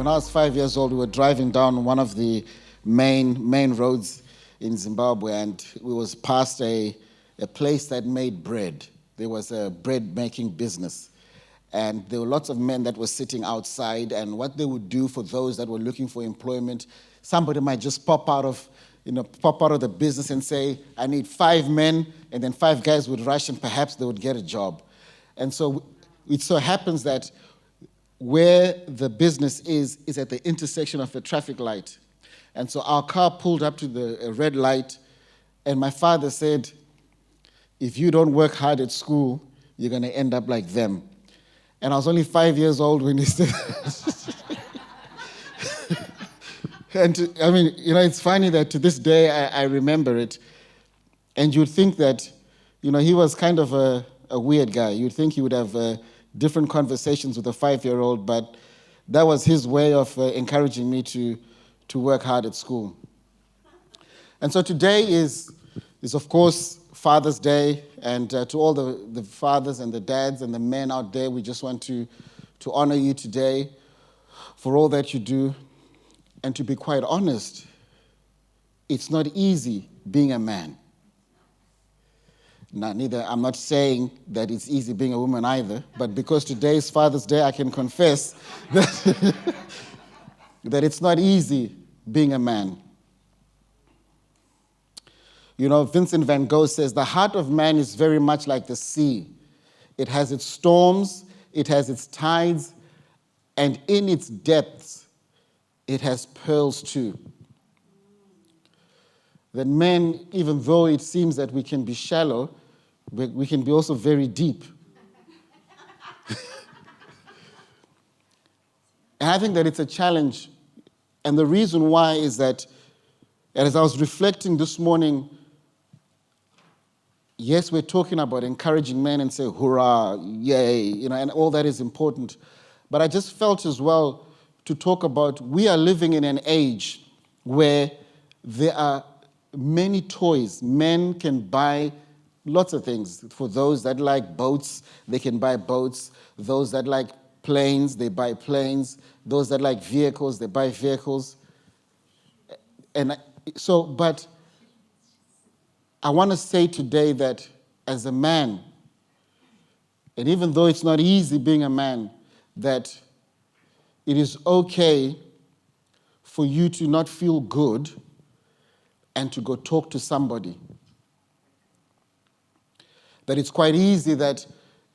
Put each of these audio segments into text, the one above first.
when I was 5 years old, we were driving down one of the main roads in Zimbabwe, and we was past a place that made bread. There was a bread making business. And there were lots of men that were sitting outside, and what they would do for those that were looking for employment, somebody might just pop out of the business and say, I need 5 men, and then 5 guys would rush and perhaps they would get a job. And so it so happens that where the business is at the intersection of a traffic light. And so our car pulled up to the red light, and my father said, if you don't work hard at school, you're going to end up like them. And I was only 5 years old when he said that. And it's funny that to this day I remember it. And you'd think that, he was kind of a weird guy. You'd think he would have different conversations with a 5-year-old, but that was his way of encouraging me to work hard at school. And so today is of course Father's Day, and to all the fathers and the dads and the men out there, we just want to honor you today for all that you do. And to be quite honest, it's not easy being a man. Now, I'm not saying that it's easy being a woman either, but because today is Father's Day, I can confess that, that it's not easy being a man. Vincent van Gogh says, the heart of man is very much like the sea. It has its storms, it has its tides, and in its depths, it has pearls too. That men, even though it seems that we can be shallow, we can be also very deep. And I think that it's a challenge. And the reason why is that, as I was reflecting this morning, yes, we're talking about encouraging men and say, hurrah, yay, and all that is important. But I just felt as well to talk about, we are living in an age where there are many toys. Men can buy lots of things. For those that like boats, they can buy boats. Those that like planes, they buy planes. Those that like vehicles, they buy vehicles. But I want to say today that as a man, and even though it's not easy being a man, that it is okay for you to not feel good and to go talk to somebody. That it's quite easy that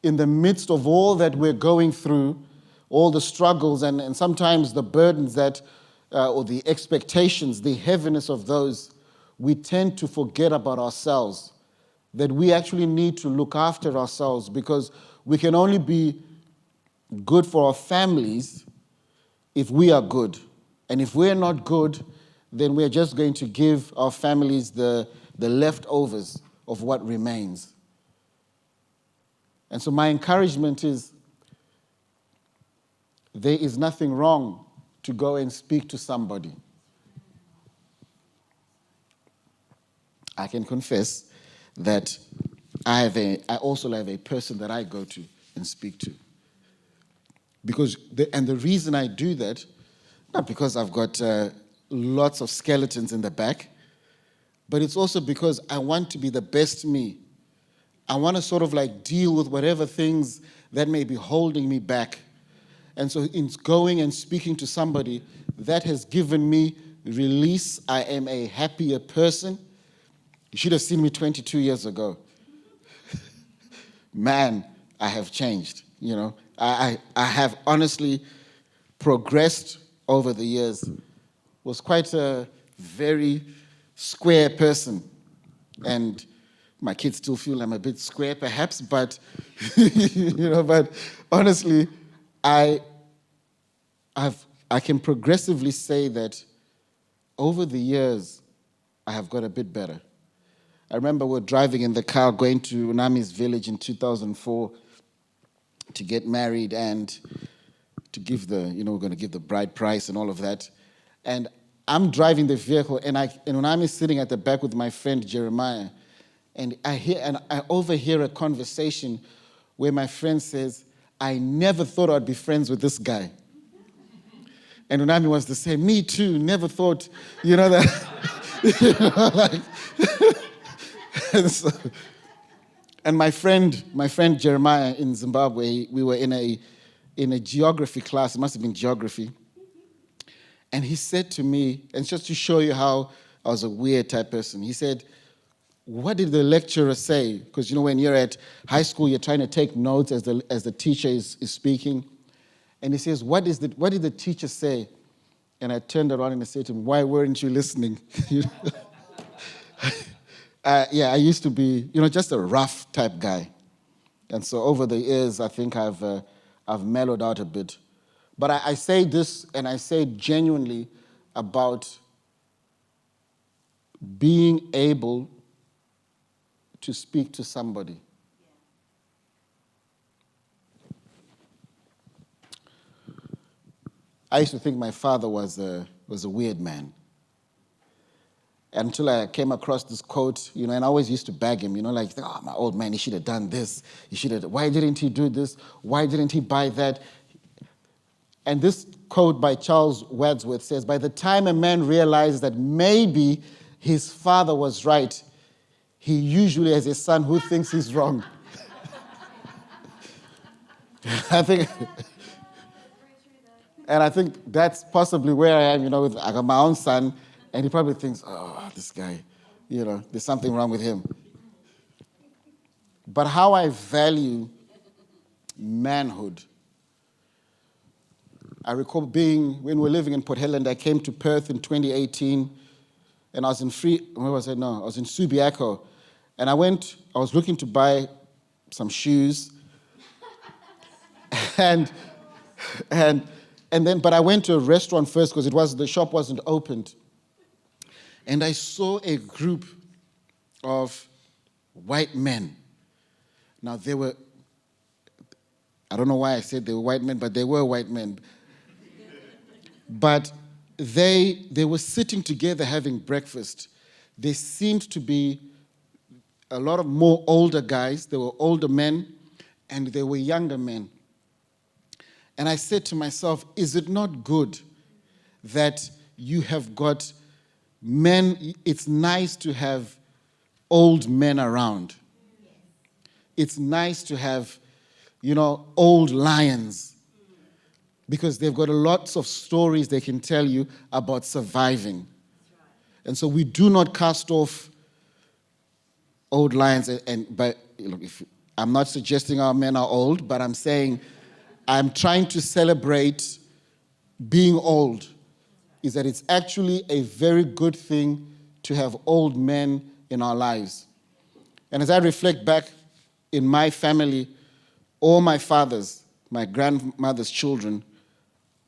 in the midst of all that we're going through, all the struggles and sometimes the burdens that, or the expectations, the heaviness of those, we tend to forget about ourselves. That we actually need to look after ourselves, because we can only be good for our families if we are good. And if we're not good, then we're just going to give our families the leftovers of what remains. And so my encouragement is, there is nothing wrong to go and speak to somebody. I can confess that I also have a person that I go to and speak to. And the reason I do that, not because I've got lots of skeletons in the back, but it's also because I want to be the best me. I want to sort of deal with whatever things that may be holding me back. And so in going and speaking to somebody, that has given me release. I am a happier person. You should have seen me 22 years ago. Man, I have changed, I have honestly progressed over the years. Was quite a very square person. And my kids still feel I'm a bit square perhaps, but, but honestly, I can progressively say that over the years, I have got a bit better. I remember we're driving in the car going to Unami's village in 2004 to get married and to give we're going to give the bride price and all of that. And I'm driving the vehicle, and Unami's sitting at the back with my friend Jeremiah. And I overhear a conversation where my friend says, I never thought I'd be friends with this guy. And Unami was the same. Me too. Never thought, that. And, so, and my friend Jeremiah in Zimbabwe, we were in a geography class. It must have been geography. And he said to me, and just to show you how I was a weird type person, he said, "What did the lecturer say?" Because when you're at high school, you're trying to take notes as the teacher is speaking. And he says, what did the teacher say? And I turned around and I said to him, "Why weren't you listening?" I used to be, just a rough type guy. And so over the years, I think I've mellowed out a bit. But I say this, and I say it genuinely about being able to speak to somebody. I used to think my father was a weird man. Until I came across this quote, and I always used to beg him, like, "Oh, my old man, he should have done this. Why didn't he do this? Why didn't he buy that?" And this quote by Charles Wadsworth says, "By the time a man realizes that maybe his father was right, he usually has a son who thinks he's wrong." I think, and I think that's possibly where I am, I got my own son, and he probably thinks, "Oh, this guy, there's something wrong with him." But how I value manhood. I recall when we were living in Port Helland, I came to Perth in 2018, and I was in I was in Subiaco, and I was looking to buy some shoes, but I went to a restaurant first because the shop wasn't opened. And I saw a group of white men. Now, I don't know why I said they were white men, but they were white men. But they were sitting together having breakfast. They seemed to be a lot of more older guys. They were older men, and they were younger men. And I said to myself, is it not good that you have got men? It's nice to have old men around. It's nice to have, old lions, because they've got lots of stories they can tell you about surviving. And so we do not cast off old lions. But I'm not suggesting our men are old, but I'm saying I'm trying to celebrate being old. Is that it's actually a very good thing to have old men in our lives. And as I reflect back in my family, all my fathers, my grandmother's children,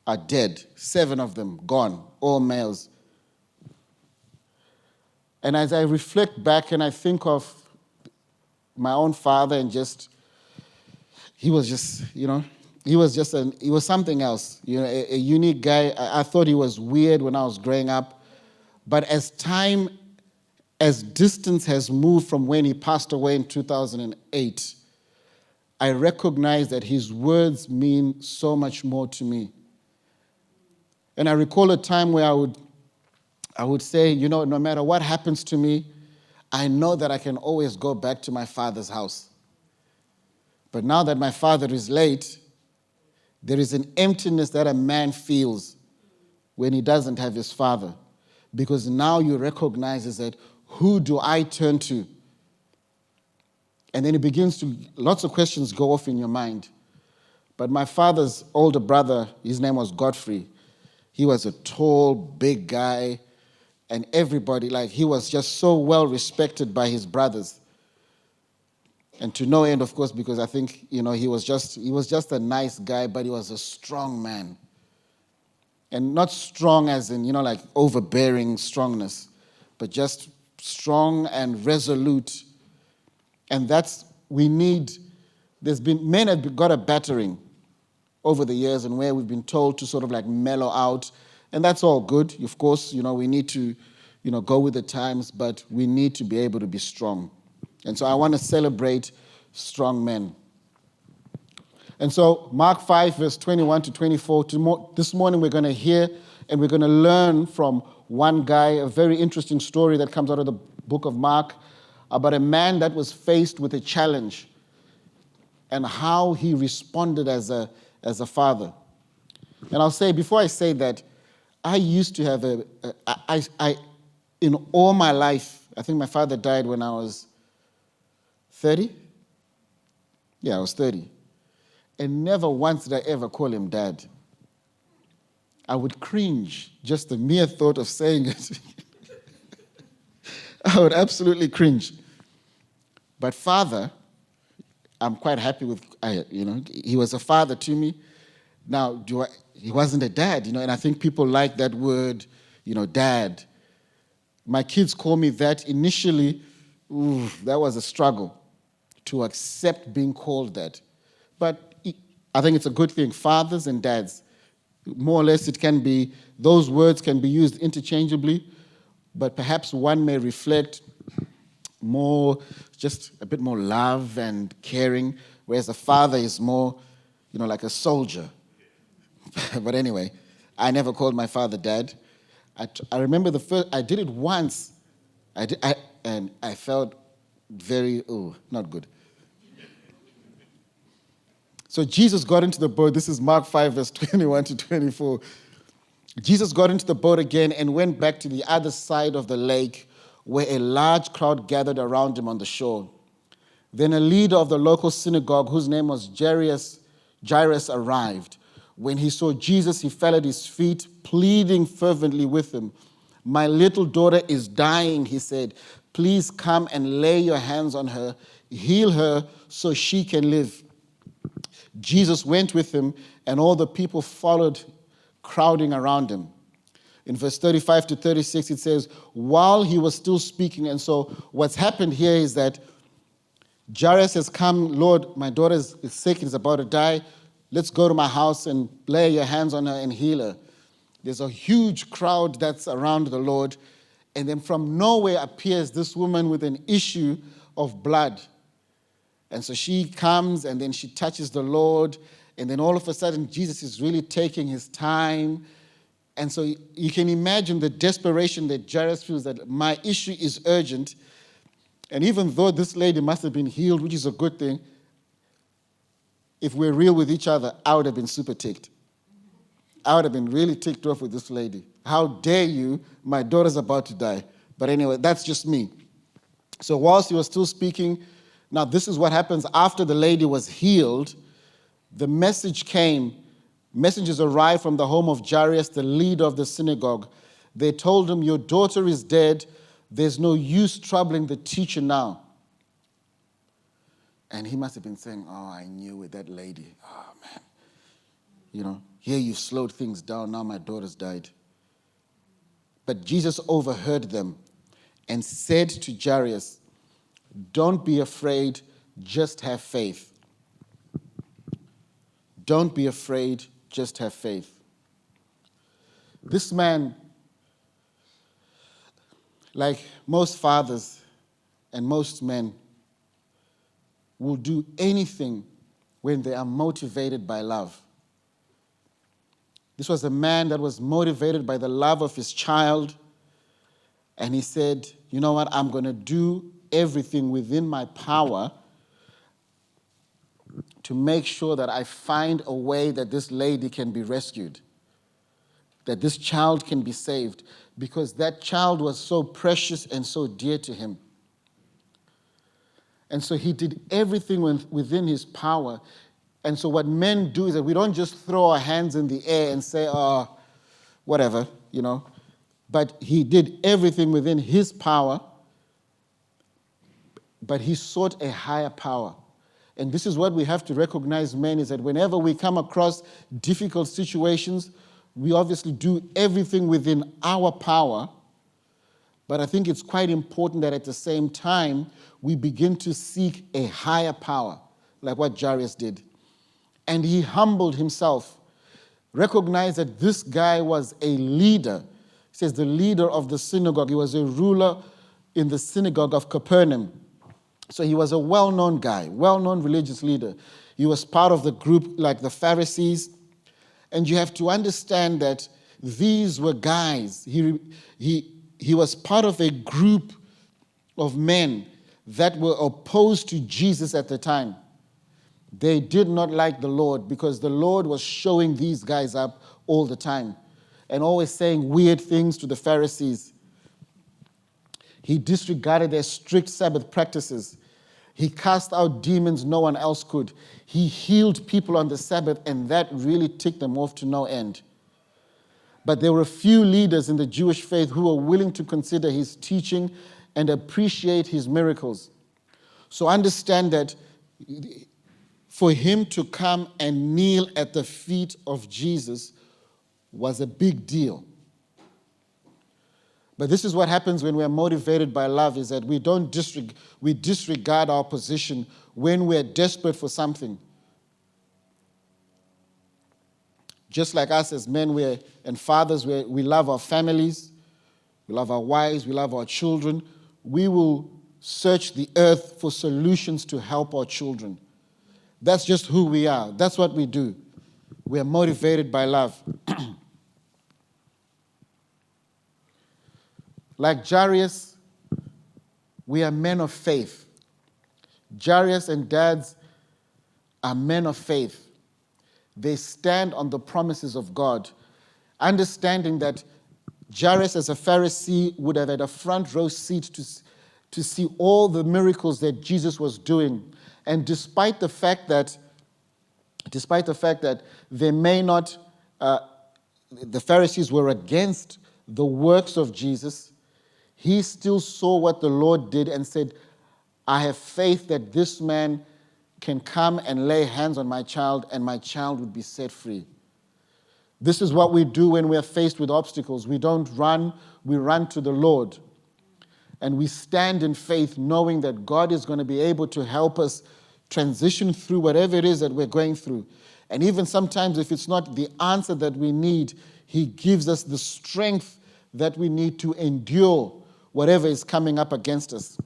are dead. 7 of them gone, all males. And as I reflect back and I think of my own father, and he was something else, a unique guy. I thought he was weird when I was growing up. But as distance has moved from when he passed away in 2008, I recognize that his words mean so much more to me. And I recall a time where I would say, no matter what happens to me, I know that I can always go back to my father's house. But now that my father is late, there is an emptiness that a man feels when he doesn't have his father. Because now you recognize that, who do I turn to? And then lots of questions go off in your mind. But my father's older brother, his name was Godfrey. He was a tall, big guy, and everybody, he was just so well respected by his brothers. And to no end, of course, because I think, he was just a nice guy, but he was a strong man. And not strong as in, overbearing strongness, but just strong and resolute. And men have got a battering over the years, and where we've been told to sort of mellow out. And that's all good. Of course, we need to, go with the times, but we need to be able to be strong. And so I want to celebrate strong men. And so Mark 5, verse 21 to 24, this morning we're going to hear and we're going to learn from one guy, a very interesting story that comes out of the book of Mark about a man that was faced with a challenge and how he responded as a father. And I'll say, before I say that, I used to have in all my life, I think my father died when I was 30. Yeah, I was 30. And never once did I ever call him dad. I would cringe, just the mere thought of saying it. I would absolutely cringe. But father, I'm quite happy with, he was a father to me. Now, he wasn't a dad, and I think people like that word, dad. My kids call me that. Initially, that was a struggle to accept being called that. But I think it's a good thing. Fathers and dads, more or less those words can be used interchangeably, but perhaps one may reflect more, just a bit more love and caring, whereas a father is more, like a soldier. But anyway, I never called my father dad. I remember I did it once, and I felt very, not good. So Jesus got into the boat. This is Mark 5, verse 21 to 24. Jesus got into the boat again and went back to the other side of the lake where a large crowd gathered around him on the shore. Then a leader of the local synagogue, whose name was Jairus, arrived. When he saw Jesus, he fell at his feet, pleading fervently with him. "My little daughter is dying," he said. "Please come and lay your hands on her, heal her so she can live." Jesus went with him, and all the people followed, crowding around him. In verse 35 to 36, it says, while he was still speaking, and so what's happened here is that Jairus has come, "Lord, my daughter is sick, is about to die. Let's go to my house and lay your hands on her and heal her." There's a huge crowd that's around the Lord, and then from nowhere appears this woman with an issue of blood. And so she comes and then she touches the Lord, and then all of a sudden Jesus is really taking his time. And so you can imagine the desperation that Jairus feels, that my issue is urgent. And even though this lady must have been healed, which is a good thing, if we're real with each other, I would have been super ticked. I would have been really ticked off with this lady. How dare you? My daughter's about to die. But anyway, that's just me. So whilst he was still speaking, now this is what happens after the lady was healed. The message came. Messengers arrived from the home of Jairus, the leader of the synagogue. They told him, "Your daughter is dead. There's no use troubling the teacher now." And he must have been saying, "I knew it, that lady. Oh, man. Here you've slowed things down. Now my daughter's died." But Jesus overheard them and said to Jairus, "Don't be afraid, just have faith." Don't be afraid, just have faith. This man, like most fathers and most men, will do anything when they are motivated by love. This was a man that was motivated by the love of his child, and he said, "You know what, I'm going to do everything within my power to make sure that I find a way that this lady can be rescued, that this child can be saved," because that child was so precious and so dear to him. And so he did everything within his power. And so what men do is that we don't just throw our hands in the air and say, whatever, But he did everything within his power, but he sought a higher power. And this is what we have to recognize, men, is that whenever we come across difficult situations, we obviously do everything within our power. But I think it's quite important that at the same time, we begin to seek a higher power, like what Jairus did. And he humbled himself, recognized that this guy was a leader. He says the leader of the synagogue. He was a ruler in the synagogue of Capernaum. So he was a well-known guy, well-known religious leader. He was part of the group like the Pharisees. And you have to understand that these were guys. He was part of a group of men that were opposed to Jesus at the time. They did not like the Lord because the Lord was showing these guys up all the time and always saying weird things to the Pharisees. He disregarded their strict Sabbath practices. He cast out demons no one else could. He healed people on the Sabbath, and that really ticked them off to no end. But there were a few leaders in the Jewish faith who were willing to consider his teaching and appreciate his miracles. So understand that for him to come and kneel at the feet of Jesus was a big deal. But this is what happens when we're motivated by love, is that we disregard our position when we're desperate for something. Just like us as men and fathers, we love our families, we love our wives, we love our children. We will search the earth for solutions to help our children. That's just who we are. That's what we do. We are motivated by love. Like Jairus, we are men of faith. Jairus and dads are men of faith. They stand on the promises of God, understanding that Jairus, as a Pharisee, would have had a front row seat to see all the miracles that Jesus was doing. And despite the fact that they may not, the Pharisees were against the works of Jesus, he still saw what the Lord did and said, I have faith that this man can come and lay hands on my child and my child would be set free. This is what we do when we are faced with obstacles. We don't run, we run to the Lord. And we stand in faith knowing that God is going to be able to help us transition through whatever it is that we're going through. And even sometimes if it's not the answer that we need, he gives us the strength that we need to endure whatever is coming up against us.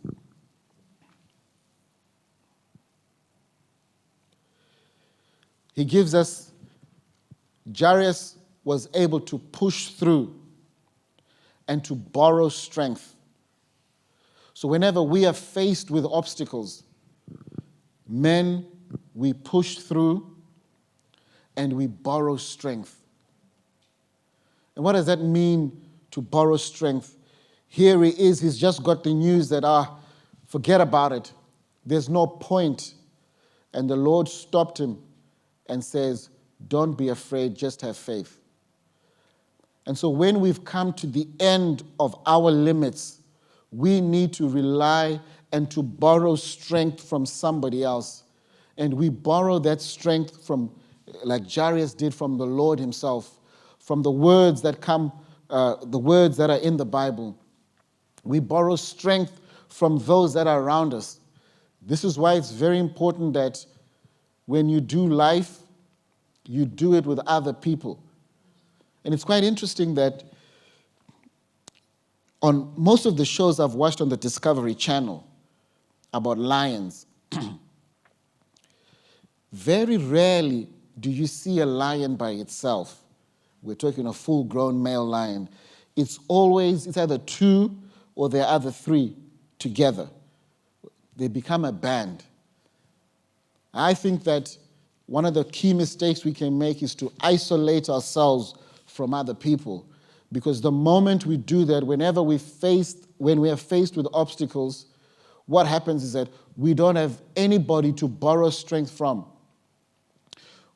He gives us, Jairus was able to push through and to borrow strength. So whenever we are faced with obstacles, men, we push through and we borrow strength. And what does that mean, to borrow strength? Here he is, he's just got the news that, forget about it. There's no point. And the Lord stopped him and says, don't be afraid, just have faith. And so when we've come to the end of our limits, we need to rely and to borrow strength from somebody else. And we borrow that strength from, like Jairus did, from the Lord himself, from the words that come, the words that are in the Bible. We borrow strength from those that are around us. This is why it's very important that when you do life, you do it with other people. And it's quite interesting that on most of the shows I've watched on the Discovery Channel about lions, very rarely do you see a lion by itself. We're talking a full-grown male lion. It's either two or there are other three together. They become a band. I think that one of the key mistakes we can make is to isolate ourselves from other people. Because the moment we do that, when we are faced with obstacles, what happens is that we don't have anybody to borrow strength from.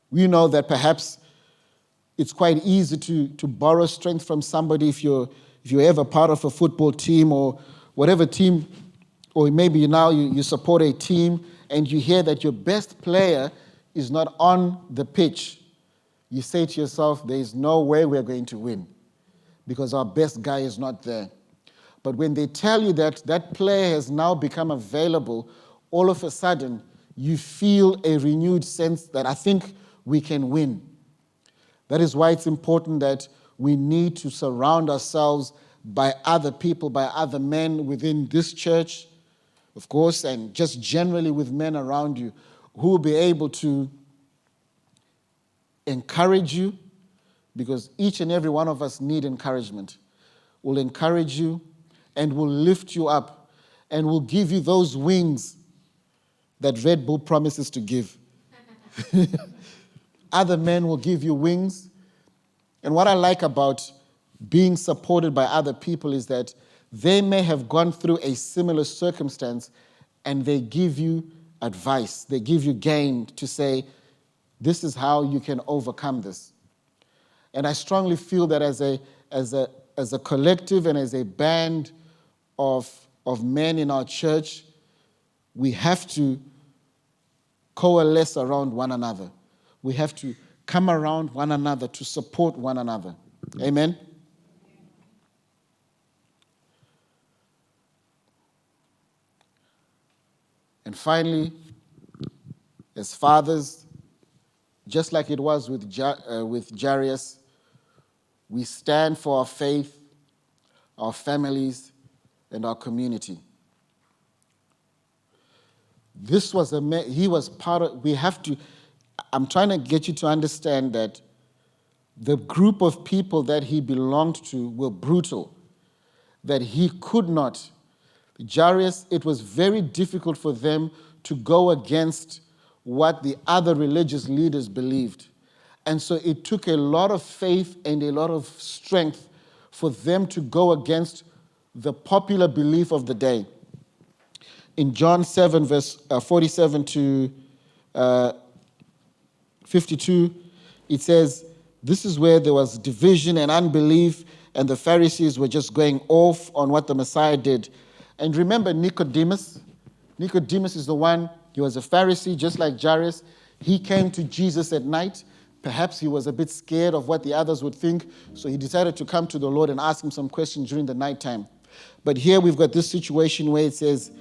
We know that perhaps it's quite easy to borrow strength from somebody if you're ever part of a football team or whatever team, or maybe now you support a team and you hear that your best player is not on the pitch. You say to yourself, there is no way we're going to win because our best guy is not there. But when they tell you that that player has now become available, all of a sudden you feel a renewed sense that I think we can win. That is why it's important that we need to surround ourselves by other people, by other men within this church, of course, and just generally with men around you who will be able to encourage you, because each and every one of us need encouragement, will encourage you and will lift you up and will give you those wings that Red Bull promises to give. Other men will give you wings. And what I like about being supported by other people is that they may have gone through a similar circumstance and they give you advice. They give you game to say, this is how you can overcome this. And I strongly feel that as a collective and as a band of men in our church, we have to coalesce around one another. We have to come around one another to support one another. Amen? And finally, as fathers, just like it was with Jairus, we stand for our faith, our families, and our community. This was he was part of, I'm trying to get you to understand that the group of people that he belonged to were brutal, that he could not. Jairus, it was very difficult for them to go against what the other religious leaders believed. And so it took a lot of faith and a lot of strength for them to go against the popular belief of the day. In John 7, verse 47 to 52, it says, this is where there was division and unbelief, and the Pharisees were just going off on what the Messiah did. And remember Nicodemus? Nicodemus is the one, he was a Pharisee, just like Jairus. He came to Jesus at night. Perhaps he was a bit scared of what the others would think, so he decided to come to the Lord and ask him some questions during the nighttime. But here we've got this situation where it says,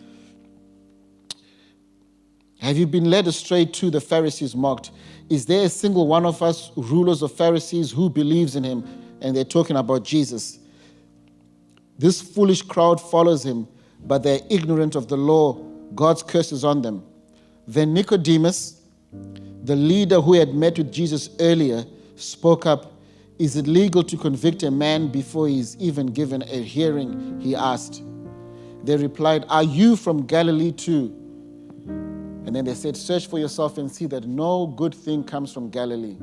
have you been led astray too? The Pharisees mocked. Is there a single one of us, rulers of Pharisees, who believes in him? And they're talking about Jesus. This foolish crowd follows him, but they're ignorant of the law. God's curse is on them. Then Nicodemus, the leader who had met with Jesus earlier, spoke up. Is it legal to convict a man before he's even given a hearing? He asked. They replied, are you from Galilee too? And then they said, search for yourself and see that no good thing comes from Galilee.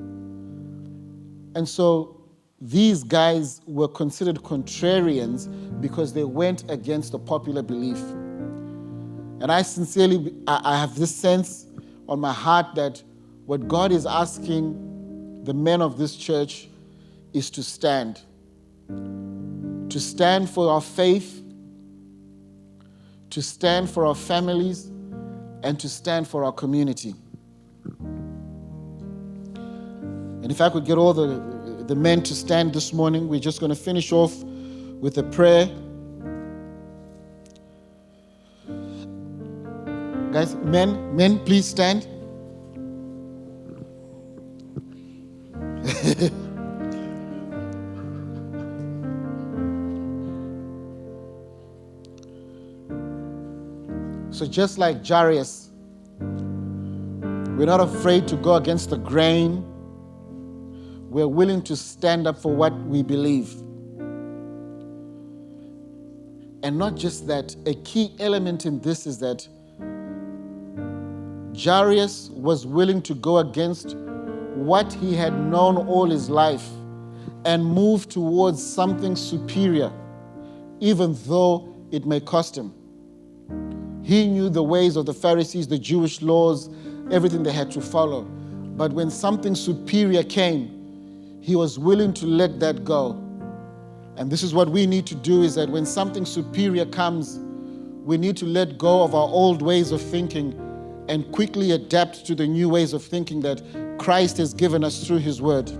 And so these guys were considered contrarians because they went against the popular belief. And I have this sense on my heart that what God is asking the men of this church is to stand for our faith, to stand for our families, and to stand for our community. And if I could get all the men to stand this morning, we're just going to finish off with a prayer. Guys, men, please stand. So just like Jairus, we're not afraid to go against the grain. We're willing to stand up for what we believe. And not just that, a key element in this is that Jairus was willing to go against what he had known all his life and move towards something superior, even though it may cost him. He knew the ways of the Pharisees, the Jewish laws, everything they had to follow. But when something superior came, he was willing to let that go. And this is what we need to do, is that when something superior comes, we need to let go of our old ways of thinking and quickly adapt to the new ways of thinking that Christ has given us through his word.